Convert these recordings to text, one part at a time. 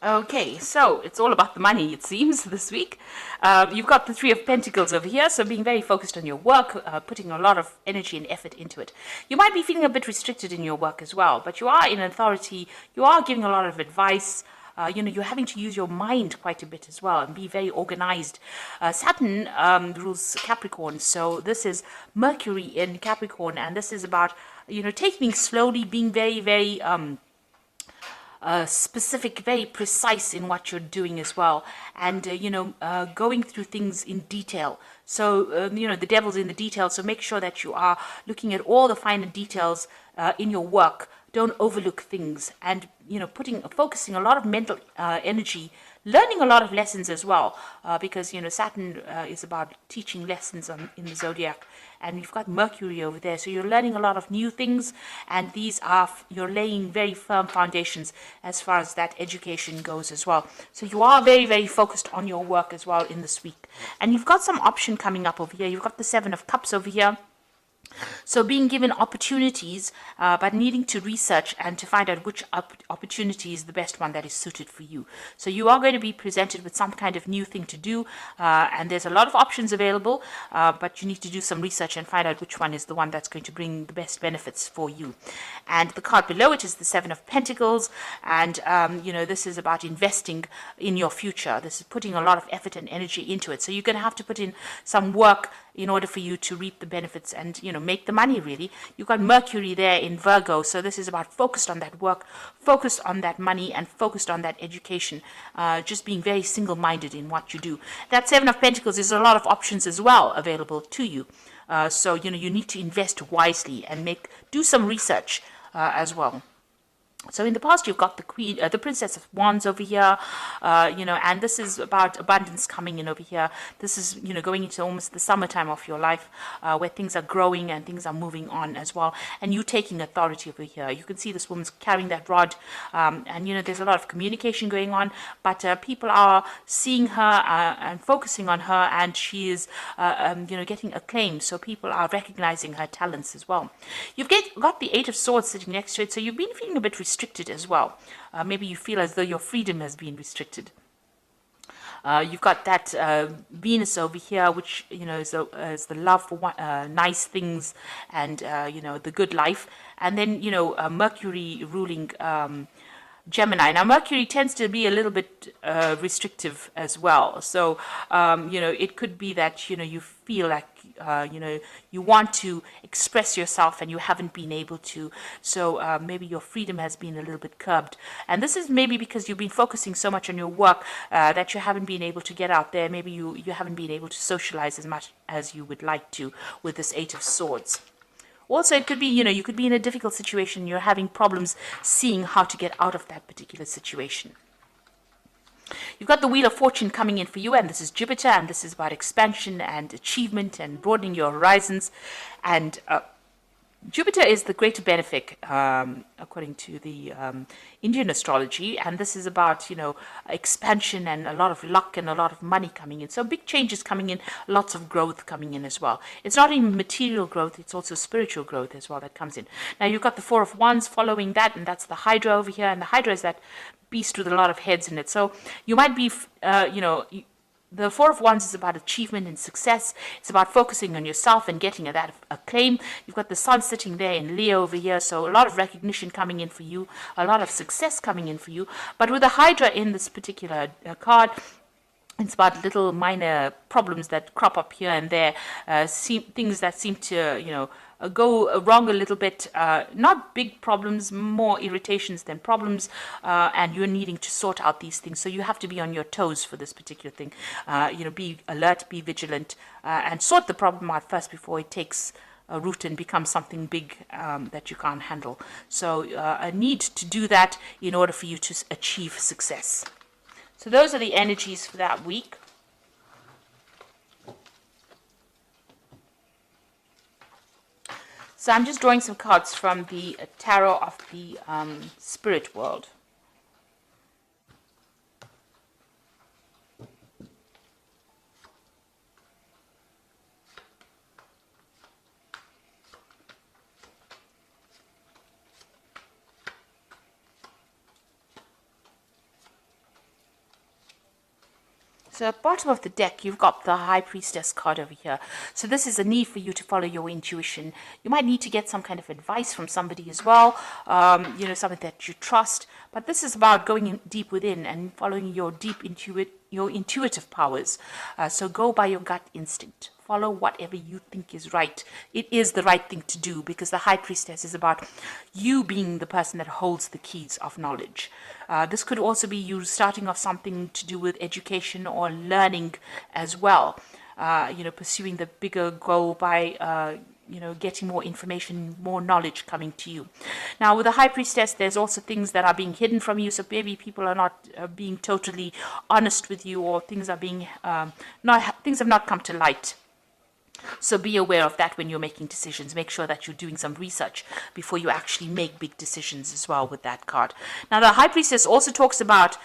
Okay, so it's all about the money, it seems, this week. You've got the Three of Pentacles over here, so being very focused on your work, putting a lot of energy and effort into it. You might be feeling a bit restricted in your work as well, but you are in authority, you are giving a lot of advice. You're having to use your mind quite a bit as well and be very organized. Saturn rules Capricorn, so this is Mercury in Capricorn, and this is about, taking things slowly, being very, very specific, very precise in what you're doing as well, and going through things in detail. So the devil's in the details. So make sure that you are looking at all the finer details in your work. Don't overlook things, and focusing a lot of mental energy, learning a lot of lessons as well, because Saturn is about teaching lessons in the zodiac, and you've got Mercury over there, so you're learning a lot of new things, and these are you're laying very firm foundations as far as that education goes as well. So you are very, very focused on your work as well in this week, and you've got some option coming up over here. You've got the Seven of Cups over here. So being given opportunities, but needing to research and to find out which opportunity is the best one that is suited for you. So you are going to be presented with some kind of new thing to do, and there's a lot of options available, but you need to do some research and find out which one is the one that's going to bring the best benefits for you. And the card below it is the Seven of Pentacles, and this is about investing in your future. This is putting a lot of effort and energy into it. So you're going to have to put in some work in order for you to reap the benefits and make the money. Really, you've got Mercury there in Virgo, so this is about focused on that work, focused on that money, and focused on that education, just being very single-minded in what you do. That Seven of Pentacles is a lot of options as well available to you, so you need to invest wisely and do some research as well. So in the past, you've got the Princess of Wands over here, and this is about abundance coming in over here. This is, going into almost the summertime of your life, where things are growing and things are moving on as well. And you taking authority over here. You can see this woman's carrying that rod, and, there's a lot of communication going on, but people are seeing her and focusing on her, and she is, getting acclaim. So people are recognizing her talents as well. You've got the Eight of Swords sitting next to it, so you've been feeling a bit restricted as well. Maybe you feel as though your freedom has been restricted. You've got that Venus over here, which is the love for nice things and the good life, and then Mercury ruling Gemini. Now, Mercury tends to be a little bit restrictive as well. So, it could be that, you feel like, you want to express yourself and you haven't been able to. So, maybe your freedom has been a little bit curbed. And this is maybe because you've been focusing so much on your work that you haven't been able to get out there. Maybe you haven't been able to socialize as much as you would like to with this Eight of Swords. Also, it could be, you could be in a difficult situation. You're having problems seeing how to get out of that particular situation. You've got the Wheel of Fortune coming in for you, and this is Jupiter, and this is about expansion and achievement and broadening your horizons. And Jupiter is the greater benefic, according to the Indian astrology, and this is about, expansion and a lot of luck and a lot of money coming in. So big changes coming in, lots of growth coming in as well. It's not even material growth, it's also spiritual growth as well that comes in. Now you've got the Four of Wands following that, and that's the Hydra over here, and the Hydra is that beast with a lot of heads in it. So you might be, the Four of Wands is about achievement and success. It's about focusing on yourself and getting that acclaim. You've got the Sun sitting there in Leo over here, so a lot of recognition coming in for you, a lot of success coming in for you. But with the Hydra in this particular card, it's about little minor problems that crop up here and there, things that seem to, go wrong a little bit. Not big problems, more irritations than problems, and you're needing to sort out these things. So you have to be on your toes for this particular thing. Be alert, be vigilant, and sort the problem out first before it takes a root and becomes something big that you can't handle. So a need to do that in order for you to achieve success. So those are the energies for that week. So I'm just drawing some cards from the tarot of the spirit world. the bottom of the deck, you've got the High Priestess card over here. So this is a need for you to follow your intuition. You might need to get some kind of advice from somebody as well, something that you trust. But this is about going in deep within and following your your intuitive powers. So go by your gut instinct. Follow whatever you think is right. It is the right thing to do, because the High Priestess is about you being the person that holds the keys of knowledge. This could also be you starting off something to do with education or learning as well. Pursuing the bigger goal by getting more information, more knowledge coming to you. Now, with the High Priestess, there's also things that are being hidden from you. So maybe people are not being totally honest with you, or things are being things have not come to light. So be aware of that when you're making decisions. Make sure that you're doing some research before you actually make big decisions as well with that card. Now, the High Priestess also talks about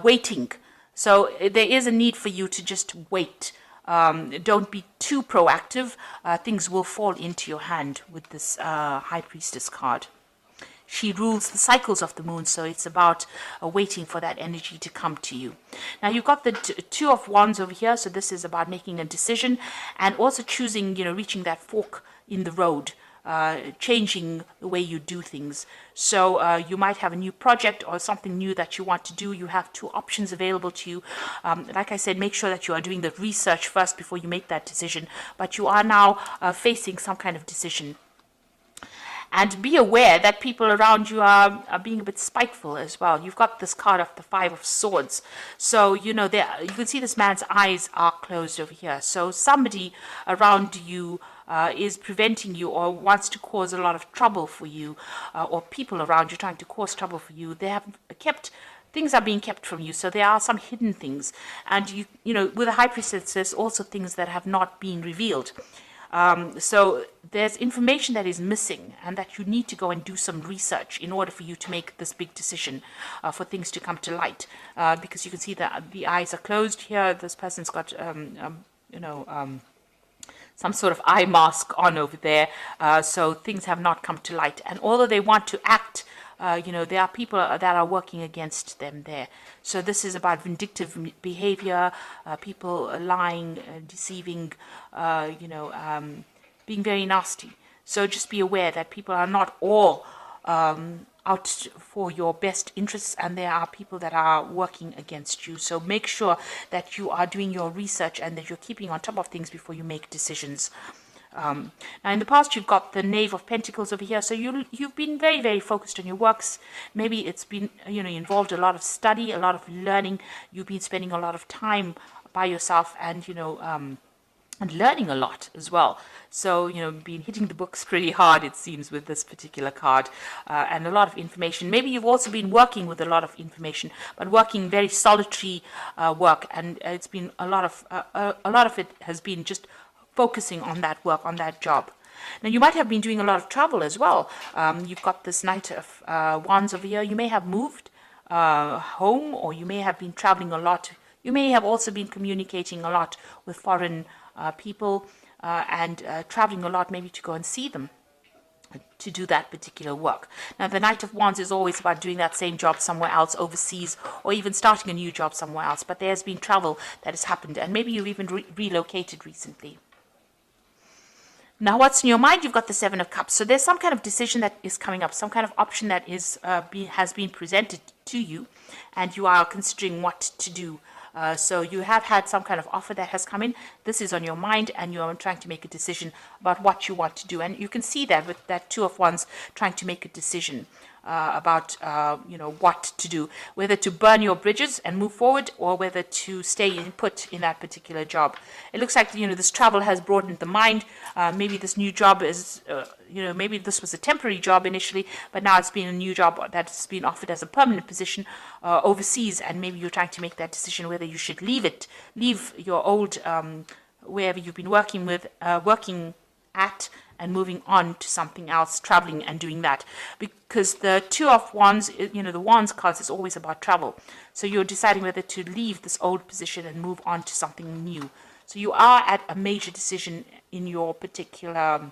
waiting. So there is a need for you to just wait. Don't be too proactive. Things will fall into your hand with this High Priestess card. She rules the cycles of the moon, so it's about waiting for that energy to come to you. Now, you've got the Two of Wands over here, so this is about making a decision and also choosing, reaching that fork in the road, changing the way you do things. So you might have a new project or something new that you want to do. You have two options available to you. Like I said, make sure that you are doing the research first before you make that decision, but you are now facing some kind of decision. And be aware that people around you are being a bit spiteful as well. You've got this card of the Five of Swords. So, you can see this man's eyes are closed over here. So somebody around you is preventing you or wants to cause a lot of trouble for you, or people around you trying to cause trouble for you. They have things are being kept from you. So there are some hidden things. And, with the High Priestess, there's also things that have not been revealed. So there's information that is missing, and that you need to go and do some research in order for you to make this big decision, for things to come to light. Because you can see that the eyes are closed here. This person's got, some sort of eye mask on over there. So things have not come to light. And although they want to act, there are people that are working against them there. So this is about vindictive behavior, people lying, deceiving, being very nasty. So just be aware that people are not all out for your best interests, and there are people that are working against you. So make sure that you are doing your research and that you're keeping on top of things before you make decisions. Now, in the past, you've got the Knave of Pentacles over here. So you've been very, very focused on your works. Maybe it's been, involved a lot of study, a lot of learning. You've been spending a lot of time by yourself and, and learning a lot as well. So, been hitting the books pretty hard, it seems, with this particular card, and a lot of information. Maybe you've also been working with a lot of information, but working very solitary work, and it's been a lot of it has been just focusing on that work, on that job. Now, you might have been doing a lot of travel as well. You've got this Knight of Wands over here. You may have moved home, or you may have been traveling a lot. You may have also been communicating a lot with foreign people, and traveling a lot, maybe to go and see them, to do that particular work. Now, the Knight of Wands is always about doing that same job somewhere else, overseas, or even starting a new job somewhere else. But there's been travel that has happened, and maybe you've even relocated recently. Now, what's in your mind? You've got the Seven of Cups. So there's some kind of decision that is coming up, some kind of option that has been presented to you, and you are considering what to do. So you have had some kind of offer that has come in. This is on your mind, and you're trying to make a decision about what you want to do. And you can see that with that Two of Wands, trying to make a decision about what to do, whether to burn your bridges and move forward, or whether to stay put in that particular job. It looks like this travel has broadened the mind. Maybe this new job is maybe this was a temporary job initially, but now it's been a new job that's been offered as a permanent position overseas, and maybe you're trying to make that decision whether you should leave your old wherever you've been working at, and moving on to something else, traveling and doing that. Because the Two of Wands, the Wands cards is always about travel. So you're deciding whether to leave this old position and move on to something new. So you are at a major decision in your particular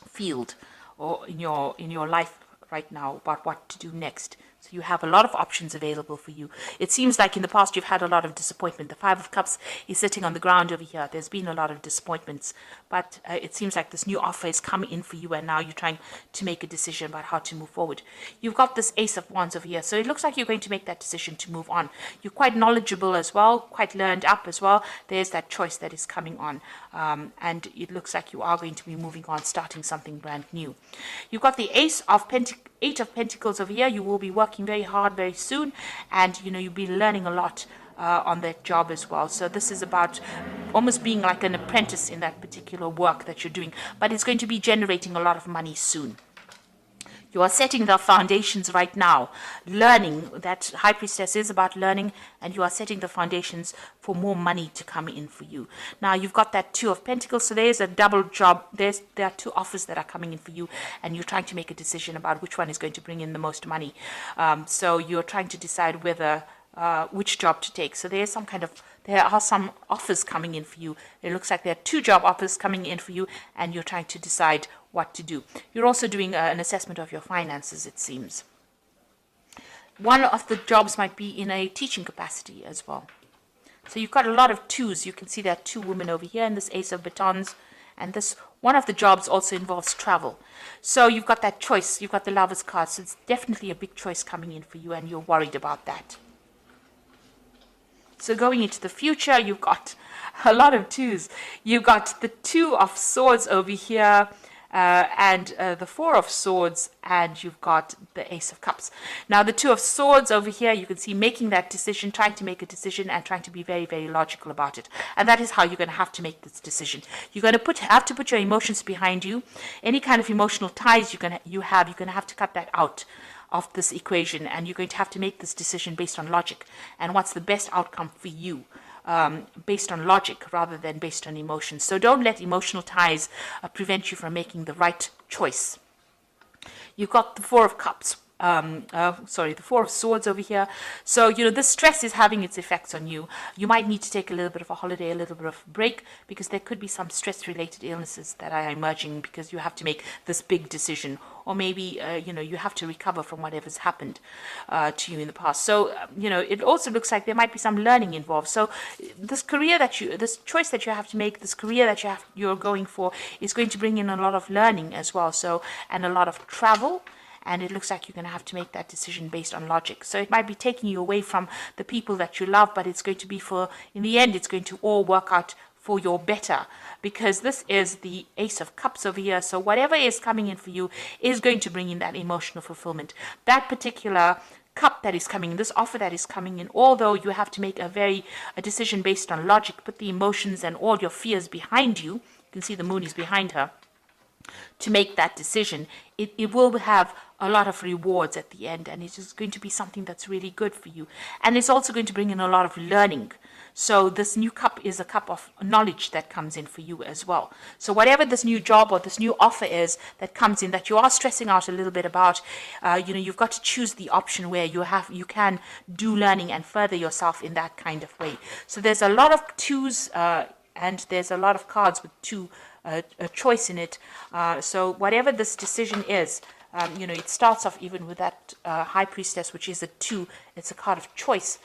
field, or in your life right now, about what to do next. So you have a lot of options available for you. It seems like in the past you've had a lot of disappointment. The Five of Cups is sitting on the ground over here. There's been a lot of disappointments, but it seems like this new offer is coming in for you, and now you're trying to make a decision about how to move forward. You've got this Ace of Wands over here, so it looks like you're going to make that decision to move on. You're quite knowledgeable as well, quite learned up as well. There's that choice that is coming on, and it looks like you are going to be moving on, starting something brand new. You've got the Eight of Pentacles over here. You will be working very hard very soon, and you'll be learning a lot on that job as well. So this is about almost being like an apprentice in that particular work that you're doing, but it's going to be generating a lot of money soon. You are setting the foundations right now. Learning, that High Priestess is about learning, and you are setting the foundations for more money to come in for you. Now, you've got that Two of Pentacles, so there's a double job. There are two offers that are coming in for you, and you're trying to make a decision about which one is going to bring in the most money. So you're trying to decide whether which job to take. So there are some offers coming in for you. It looks like there are two job offers coming in for you, and you're trying to decide what to do. You're also doing an assessment of your finances, it seems. One of the jobs might be in a teaching capacity as well. So you've got a lot of twos. You can see there are two women over here in this Ace of Batons, and this one of the jobs also involves travel. So you've got that choice. You've got the Lover's card, so it's definitely a big choice coming in for you, and you're worried about that. So going into the future, you've got a lot of twos. You've got the Two of Swords over here, and the Four of Swords, and you've got the Ace of Cups. Now, the Two of Swords over here, you can see making that decision, trying to make a decision, and trying to be very, very logical about it. And that is how you're going to have to make this decision. You're going to have to put your emotions behind you. Any kind of emotional ties you're going to have to cut that out of this equation, and you're going to have to make this decision based on logic and what's the best outcome for you, based on logic rather than based on emotions. So don't let emotional ties prevent you from making the right choice. You've got the Four of Cups. The Four of Swords over here. So, this stress is having its effects on you. You might need to take a little bit of a holiday, a little bit of a break, because there could be some stress-related illnesses that are emerging because you have to make this big decision. Or maybe, you have to recover from whatever's happened to you in the past. So, it also looks like there might be some learning involved. So this choice that you have to make, this career that you're going for is going to bring in a lot of learning as well. So, and a lot of travel. And it looks like you're going to have to make that decision based on logic. So it might be taking you away from the people that you love, but it's going to be in the end, it's going to all work out for your better, because this is the Ace of Cups over here. So whatever is coming in for you is going to bring in that emotional fulfillment. That particular cup that is coming, this offer that is coming in, although you have to make a decision based on logic, put the emotions and all your fears behind you. You can see the Moon is behind her. To make that decision, it will have a lot of rewards at the end, and it is going to be something that's really good for you. And it's also going to bring in a lot of learning. So this new cup is a cup of knowledge that comes in for you as well. So whatever this new job or this new offer is that comes in that you are stressing out a little bit about, you've got to choose the option where you can do learning and further yourself in that kind of way. So there's a lot of twos, and there's a lot of cards with two a choice in it. So whatever this decision is, it starts off even with that High Priestess, which is a 2. It's a card of choice.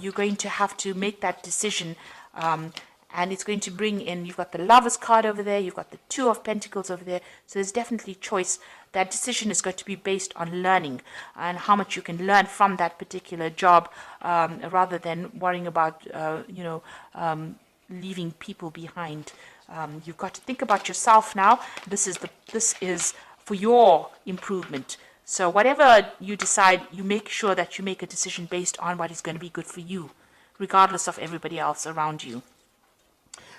You're going to have to make that decision, and it's going to bring in, you've got the Lover's card over there, you've got the Two of Pentacles over there, so there's definitely choice. That decision is going to be based on learning and how much you can learn from that particular job, rather than worrying about, leaving people behind. You've got to think about yourself now. This is for your improvement. So whatever you decide, you make sure that you make a decision based on what is going to be good for you, regardless of everybody else around you.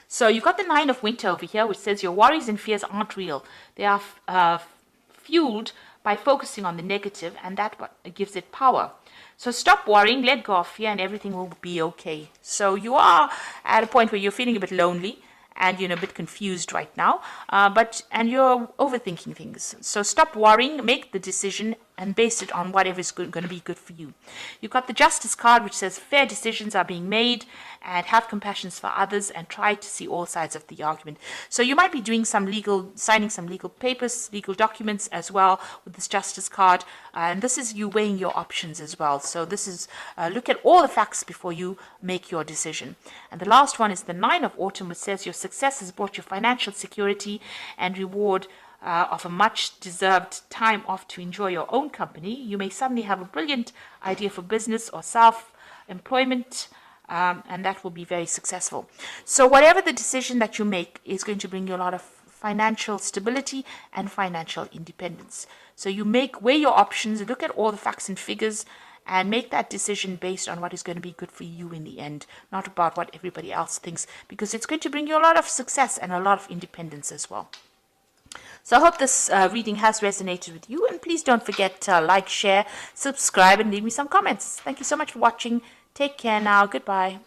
So you've got the Nine of Winter over here, which says your worries and fears aren't real. They are fueled by focusing on the negative, and that gives it power. So stop worrying, let go of fear, and everything will be okay. So you are at a point where you're feeling a bit lonely, and a bit confused right now, and you're overthinking things. So stop worrying, make the decision, and base it on whatever is going to be good for you. You've got the Justice card, which says fair decisions are being made, and have compassion for others, and try to see all sides of the argument. So you might be doing signing some legal papers, legal documents as well with this Justice card, and this is you weighing your options as well. So this is look at all the facts before you make your decision. And the last one is the Nine of Autumn, which says your success has brought you financial security and reward of a much deserved time off to enjoy your own company. You may suddenly have a brilliant idea for business or self-employment, and that will be very successful. So whatever the decision that you make is going to bring you a lot of financial stability and financial independence. So you weigh your options, look at all the facts and figures, and make that decision based on what is going to be good for you in the end, not about what everybody else thinks, because it's going to bring you a lot of success and a lot of independence as well. So I hope this reading has resonated with you, and please don't forget to like, share, subscribe, and leave me some comments. Thank you so much for watching. Take care now. Goodbye.